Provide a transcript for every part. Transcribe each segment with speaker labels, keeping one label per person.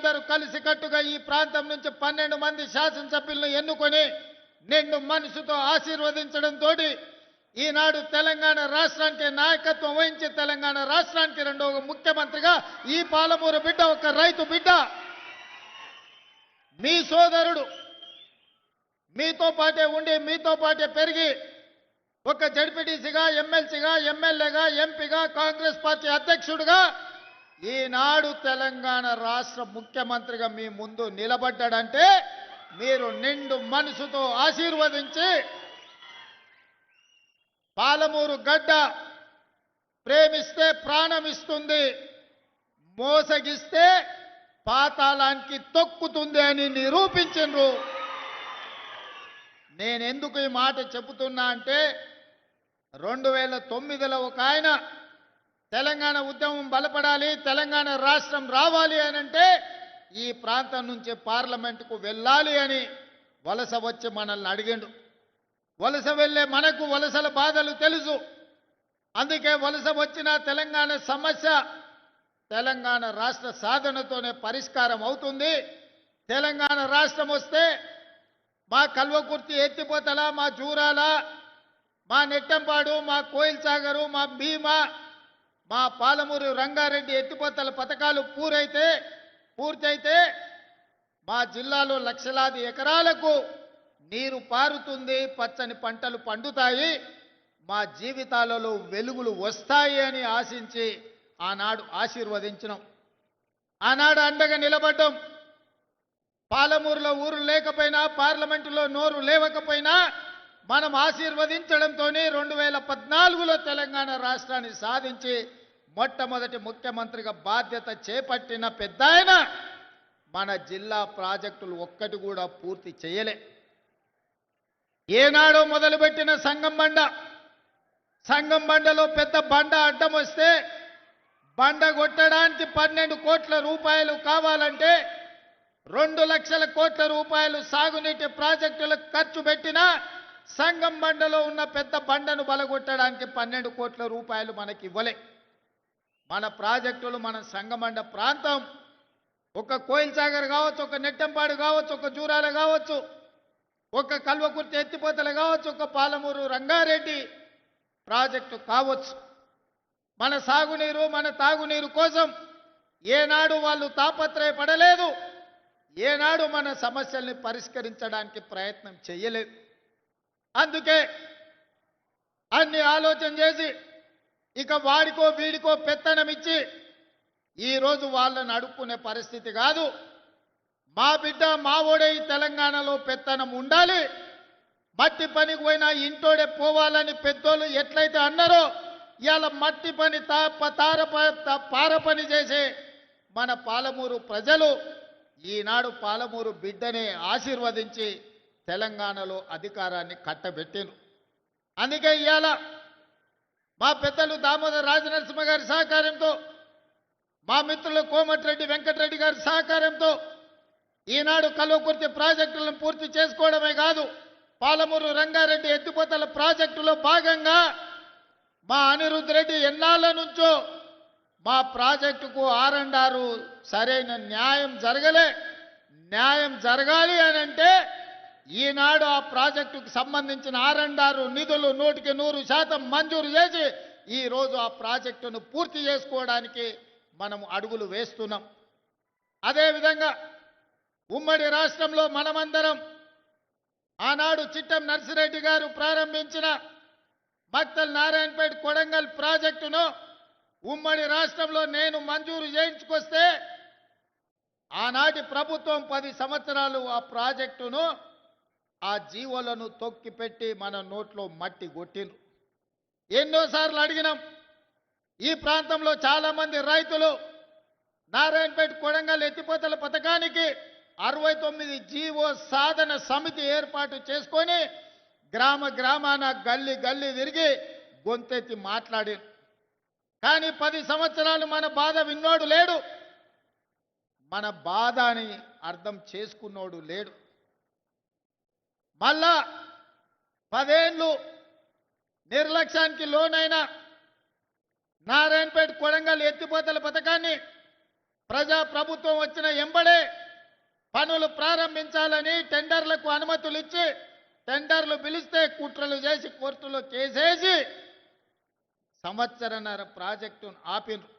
Speaker 1: అందరూ కలిసికట్టుగా ఈ ప్రాంతం నుంచి 12 మంది శాసనసభ్యులను ఎన్నుకొని నిండు మనసుతో ఆశీర్వదించడంతో ఈనాడు తెలంగాణ రాష్ట్రానికి నాయకత్వం వహించి తెలంగాణ రాష్ట్రానికి రెండవ ముఖ్యమంత్రిగా ఈ పాలమూరు బిడ్డ ఒక రైతు బిడ్డ మీ సోదరుడు మీతో పాటే ఉండి మీతో పాటే పెరిగి ఒక జడ్పీటీసీగా ఎమ్మెల్సీగా ఎమ్మెల్యేగా ఎంపీగా కాంగ్రెస్ పార్టీ అధ్యక్షుడిగా ఈనాడు తెలంగాణ రాష్ట్ర ముఖ్యమంత్రిగా మీ ముందు నిలబడ్డాడంటే మీరు నిండు మనసుతో ఆశీర్వదించి పాలమూరు గడ్డ ప్రేమిస్తే ప్రాణం ఇస్తుంది, మోసగిస్తే పాతాళానికి తొక్కుతుంది అని నిరూపించరు. నేను ఎందుకు ఈ మాట చెబుతున్నా అంటే 2009లో ఒక ఆయన తెలంగాణ ఉద్యమం బలపడాలి, తెలంగాణ రాష్ట్రం రావాలి అనంటే ఈ ప్రాంతం నుంచి పార్లమెంటుకు వెళ్ళాలి అని వలస వచ్చి మనల్ని అడిగిండు. వలస వెళ్ళే మనకు వలసల బాధలు తెలుసు. అందుకే వలస వచ్చిన తెలంగాణ సమస్య తెలంగాణ రాష్ట్ర సాధనతోనే పరిష్కారం అవుతుంది. తెలంగాణ రాష్ట్రం వస్తే మా కల్వకుర్తి ఎత్తిపోతల, మా జూరాల, మా నెట్టంపాడు, మా కోయిల్ సాగరు, మా భీమా, మా పాలమూరు రంగారెడ్డి ఎత్తిపోతల పథకాలు పూర్తయితే మా జిల్లాలో లక్షలాది ఎకరాలకు నీరు పారుతుంది, పచ్చని పంటలు పండుతాయి, మా జీవితాలలో వెలుగులు వస్తాయి అని ఆశించి ఆనాడు ఆశీర్వదించినాం. ఆనాడు అండగా నిలబడ్డాం. పాలమూరులో ఊరు లేకపోయినా, పార్లమెంటులో నోరు లేవకపోయినా మనం ఆశీర్వదించడంతో 2014లో తెలంగాణ రాష్ట్రాన్ని సాధించి మొట్టమొదటి ముఖ్యమంత్రిగా బాధ్యత చేపట్టిన పెద్దాయన మన జిల్లా ప్రాజెక్టులు ఒక్కటి కూడా పూర్తి చేయలే. ఏనాడో మొదలుపెట్టిన సంగం బండలో పెద్ద బండ అడ్డం వస్తే బండ కొట్టడానికి 12 కోట్ల రూపాయలు కావాలంటే 2 లక్షల కోట్ల రూపాయలు సాగునీటి ప్రాజెక్టులకు ఖర్చు పెట్టినా సంగం బండలో ఉన్న పెద్ద బండను బలగొట్టడానికి 12 కోట్ల రూపాయలు మనకి ఇవ్వలే. మన ప్రాజెక్టులు మన సంగమండ ప్రాంతం ఒక కోయిల్ సాగర్ కావచ్చు, ఒక నెట్టంపాడు కావచ్చు, ఒక జూరాల కావచ్చు, ఒక కల్వకుర్తి ఎత్తిపోతలు కావచ్చు, ఒక పాలమూరు రంగారెడ్డి ప్రాజెక్టు కావచ్చు. మన సాగునీరు మన తాగునీరు కోసం ఏనాడు వాళ్ళు తాపత్రయపడలేదు, ఏనాడు మన సమస్యల్ని పరిష్కరించడానికి ప్రయత్నం చేయలేదు. అందుకే అన్ని ఆలోచన చేసి ఇక వాడికో వీడికో పెత్తనం ఇచ్చి ఈరోజు వాళ్ళని అడుక్కునే పరిస్థితి కాదు. మా బిడ్డ మా ఓడే ఈ తెలంగాణలో పెత్తనం ఉండాలి, మట్టి పనికి పోయినా ఇంటోడే పోవాలని పెద్దోళ్ళు ఎట్లయితే అన్నారో ఇవాళ మట్టి పని పార పని చేసే మన పాలమూరు ప్రజలు ఈనాడు పాలమూరు బిడ్డనే ఆశీర్వదించి తెలంగాణలో అధికారాన్ని కట్టబెట్టిను. అందుకే ఇవాళ మా పెద్దలు దామోదర్ రాజనరసింహ గారి సహకారంతో, మా మిత్రులు కోమటిరెడ్డి వెంకటరెడ్డి గారి సహకారంతో ఈనాడు కల్వకుర్తి ప్రాజెక్టులను పూర్తి చేసుకోవడమే కాదు, పాలమూరు రంగారెడ్డి ఎత్తిపోతల ప్రాజెక్టులో భాగంగా మా అనిరుద్ధ్ రెడ్డి ఎన్నాళ్ళ నుంచో మా ప్రాజెక్టుకు R&R సరైన న్యాయం జరగాలి అని అంటే ఈనాడు ఆ ప్రాజెక్టుకు సంబంధించిన R&R నిధులు 100% మంజూరు చేసి ఈరోజు ఆ ప్రాజెక్టును పూర్తి చేసుకోవడానికి మనం అడుగులు వేస్తున్నాం. అదేవిధంగా ఉమ్మడి రాష్ట్రంలో మనమందరం ఆనాడు చిట్టం నర్సిరెడ్డి గారు ప్రారంభించిన మక్తల్ నారాయణపేట కొడంగల్ ప్రాజెక్టును ఉమ్మడి రాష్ట్రంలో నేను మంజూరు చేయించుకొస్తే ఆనాటి ప్రభుత్వం 10 సంవత్సరాలు ఆ ప్రాజెక్టును ఆ జీవోలను తొక్కిపెట్టి మన నోట్లో మట్టి కొట్టిండ్రు. ఎన్నోసార్లు అడిగినాం. ఈ ప్రాంతంలో చాలా మంది రైతులు నారాయణపేట కొడంగల్ ఎత్తిపోతల పథకానికి 69 జీవో సాధన సమితి ఏర్పాటు చేసుకొని గ్రామాన గల్లీ తిరిగి గొంతెత్తి మాట్లాడి, కానీ 10 సంవత్సరాలు మన బాధ విన్నోడు లేడు, మన బాధని అర్థం చేసుకున్నోడు లేడు. మళ్ళా 10 ఏళ్ళు నిర్లక్ష్యానికి లోనైన నారాయణపేట కొడంగల్ ఎత్తిపోతల పథకాన్ని ప్రజా ప్రభుత్వం వచ్చిన ఎంబడే పనులు ప్రారంభించాలని టెండర్లకు అనుమతులు ఇచ్చి టెండర్లు పిలిస్తే కుట్రలు చేసి కోర్టులో కేసేసి సంవత్సరన్నర ప్రాజెక్టును ఆపినరు.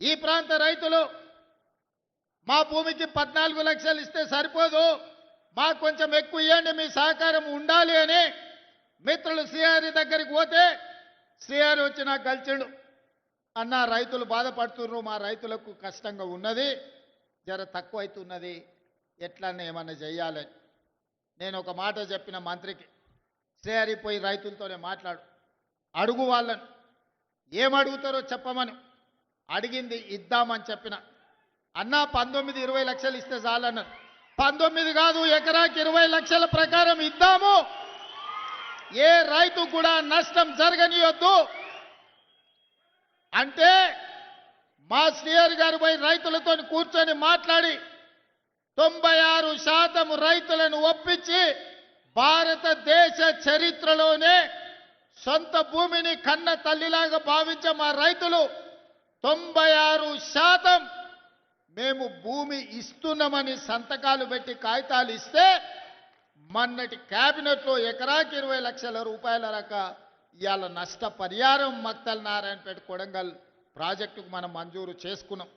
Speaker 1: ఈ ప్రాంత రైతులు మా భూమికి 14 లక్షలు ఇస్తే సరిపోదు, మాకు కొంచెం ఎక్కువ ఇవ్వండి, మీ సహకారం ఉండాలి అని మిత్రులు శ్రీహరి దగ్గరికి పోతే శ్రీహరి వచ్చి నాకు కలిసిండు. అన్న రైతులు బాధపడుతున్నారు, మా రైతులకు కష్టంగా ఉన్నది, జర తక్కువ అవుతున్నది, ఎట్లన్నా ఏమన్నా చెయ్యాలని. నేను ఒక మాట చెప్పిన మంత్రికి, శ్రీహరి పోయి రైతులతోనే మాట్లాడు, అడుగు వాళ్ళను, ఏమడుగుతారో చెప్పమని. అడిగింది ఇద్దామని చెప్పిన. అన్న 19-20 లక్షలు ఇస్తే చాలన్నారు. 19 కాదు, ఎకరాకి 20 లక్షల ప్రకారం ఇద్దాము, ఏ రైతు కూడా నష్టం జరగనియొద్దు అంటే మా శ్రీహరి గారు పోయి రైతులతో కూర్చొని మాట్లాడి 96% రైతులను ఒప్పించి భారతదేశ చరిత్రలోనే సొంత భూమిని కన్న తల్లిలాగా భావించే మా రైతులు 96% మేము భూమి ఇస్తున్నామని సంతకాలు పెట్టి కాగితాలు ఇస్తే మొన్నటి కేబినెట్లో ఎకరాకి 20 లక్షల రూపాయల ఇవాళ నష్టపరిహారం మక్తల్ నారాయణపేట కొడంగల్ ప్రాజెక్టుకు మనం మంజూరు చేసుకున్నాం.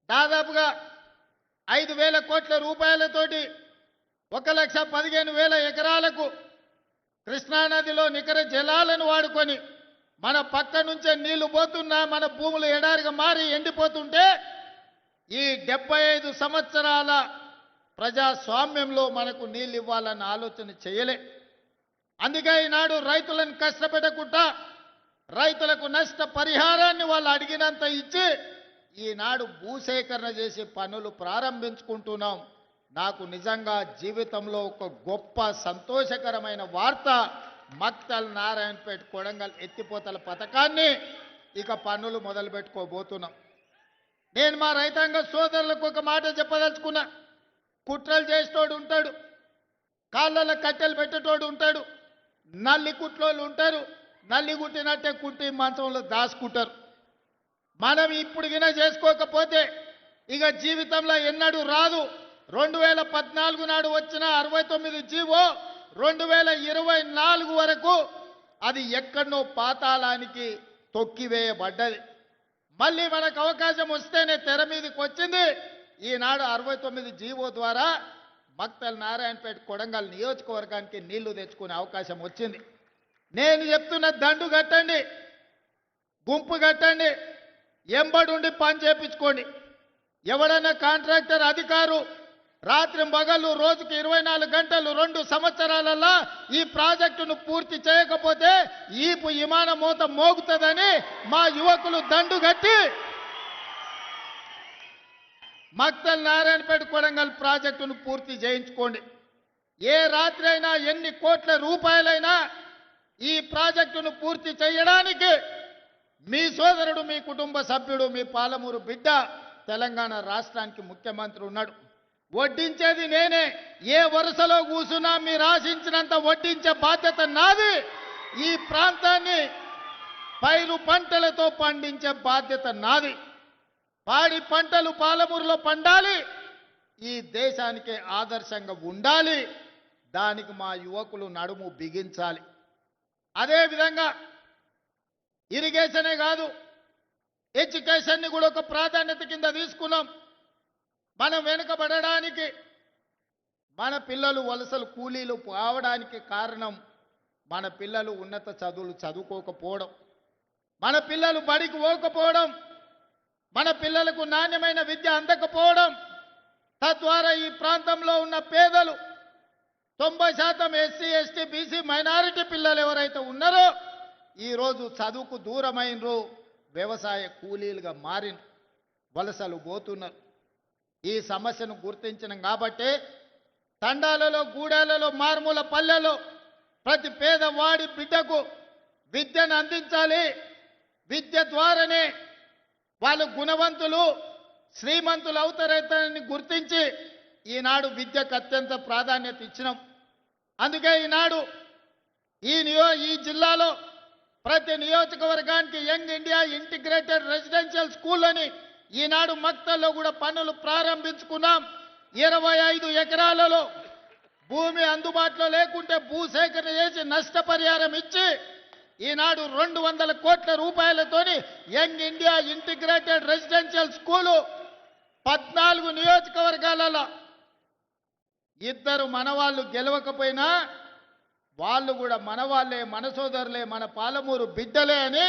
Speaker 1: దాదాపుగా 5,000 కోట్ల రూపాయలతోటి 1,15,000 ఎకరాలకు కృష్ణానదిలో నికర జలాలను వాడుకొని మన పక్క నుంచే నీళ్లు పోతున్నా మన భూములు ఎడారిగా మారి ఎండిపోతుంటే ఈ 75 సంవత్సరాల ప్రజాస్వామ్యంలో మనకు నీళ్ళు ఇవ్వాలన్న ఆలోచన చేయలే. అందుకే ఈనాడు రైతులను కష్టపెట్టకుండా రైతులకు నష్ట పరిహారాన్ని వాళ్ళు అడిగినంత ఇచ్చి ఈనాడు భూసేకరణ చేసి పనులు ప్రారంభించుకుంటున్నాం. నాకు నిజంగా జీవితంలో ఒక గొప్ప సంతోషకరమైన వార్త, మక్తల్ నారాయణపేట కొడంగల్ ఎత్తిపోతల పథకాన్ని ఇక పనులు మొదలు పెట్టుకోబోతున్నాం. నేను మా రైతాంగ సోదరులకు ఒక మాట చెప్పదలుచుకున్నా. కుట్రలు చేసేటోడు ఉంటాడు, కాళ్ళలో కట్టెలు పెట్టేటోడు ఉంటాడు, నల్లి కుట్లోళ్ళు ఉంటారు, నల్లి కుట్టినట్టే కుట్టి మంచంలో దాచుకుంటారు. మనం ఇప్పుడు గిన చేసుకోకపోతే ఇక జీవితంలో ఎన్నడూ రాదు. 2014 నాడు వచ్చిన 69 జీవో 2024 వరకు అది ఎక్కడనో పాతాళానికి తొక్కివేయబడ్డది. మళ్ళీ మనకు అవకాశం వస్తేనే తెర మీదకి వచ్చింది. ఈనాడు 69 జీవో ద్వారా మక్తల్ నారాయణపేట కొడంగల్ నియోజకవర్గానికి నీళ్లు తెచ్చుకునే అవకాశం వచ్చింది. నేను చెప్తున్న దండు కట్టండి, గుంపు కట్టండి, ఎంబడుండి పని చేపించుకోండి. ఎవడన్నా కాంట్రాక్టర్ అధికారు రాత్రి పగలు రోజుకి 24 గంటలు 2 సంవత్సరాలలో ఈ ప్రాజెక్టును పూర్తి చేయకపోతే ఈపు విమాన మోత మోగుతుందని మా యువకులు దండు కట్టి మక్తల్ నారాయణపేట కొడంగల్ ప్రాజెక్టును పూర్తి చేయించుకోండి. ఏ రాత్రి అయినా ఎన్ని కోట్ల రూపాయలైనా ఈ ప్రాజెక్టును పూర్తి చేయడానికి మీ సోదరుడు, మీ కుటుంబ సభ్యుడు, మీ పాలమూరు బిడ్డ తెలంగాణ రాష్ట్రానికి ముఖ్యమంత్రి ఉన్నాడు. వడ్డించేది నేనే. ఏ వరుసలో కూసున్నా మీరు ఆశించినంత వడ్డించే బాధ్యత నాది. ఈ ప్రాంతాన్ని పైరు పంటలతో పండించే బాధ్యత నాది. పాడి పంటలు పాలమూరులో పండాలి, ఈ దేశానికి ఆదర్శంగా ఉండాలి. దానికి మా యువకులు నడుము బిగించాలి. అదేవిధంగా ఇరిగేషనే కాదు, ఎడ్యుకేషన్ని కూడా ఒక ప్రాధాన్యత కింద తీసుకున్నాం. మనం వెనుకబడడానికి, మన పిల్లలు వలసలు కూలీలు కావడానికి కారణం మన పిల్లలు ఉన్నత చదువులు చదువుకోకపోవడం, మన పిల్లలు బడికి పోకపోవడం, మన పిల్లలకు నాణ్యమైన విద్య అందకపోవడం. తద్వారా ఈ ప్రాంతంలో ఉన్న పేదలు 90% ఎస్సీ, ఎస్టీ, బీసీ, మైనారిటీ పిల్లలు ఎవరైతే ఉన్నారో ఈరోజు చదువుకు దూరమైనరు, వ్యవసాయ కూలీలుగా మారిన, వలసలు పోతున్నారు. ఈ సమస్యను గుర్తించినాం కాబట్టి తండాలలో, గూడాలలో, మారుమూల పల్లెలో ప్రతి పేదవాడి బిడ్డకు విద్యను అందించాలి. విద్య ద్వారానే వాళ్ళు గుణవంతులు, శ్రీమంతులు అవుతారని గుర్తించి ఈనాడు విద్యకు అత్యంత ప్రాధాన్యత ఇచ్చినాం. అందుకే ఈనాడు ఈ జిల్లాలో ప్రతి నియోజకవర్గానికి young India integrated residential school అని ఈనాడు మక్తల్లో కూడా పనులు ప్రారంభించుకున్నాం. 25 ఎకరాలలో భూమి అందుబాటులో లేకుంటే భూసేకరణ చేసి నష్టపరిహారం ఇచ్చి ఈనాడు 200 కోట్ల రూపాయలతోని young India integrated residential school 14 నియోజకవర్గాలలో ఇద్దరు మనవాళ్ళు గెలవకపోయినా వాళ్ళు కూడా మనవాళ్లే, మన సోదరులే, మన పాలమూరు బిడ్డలే అని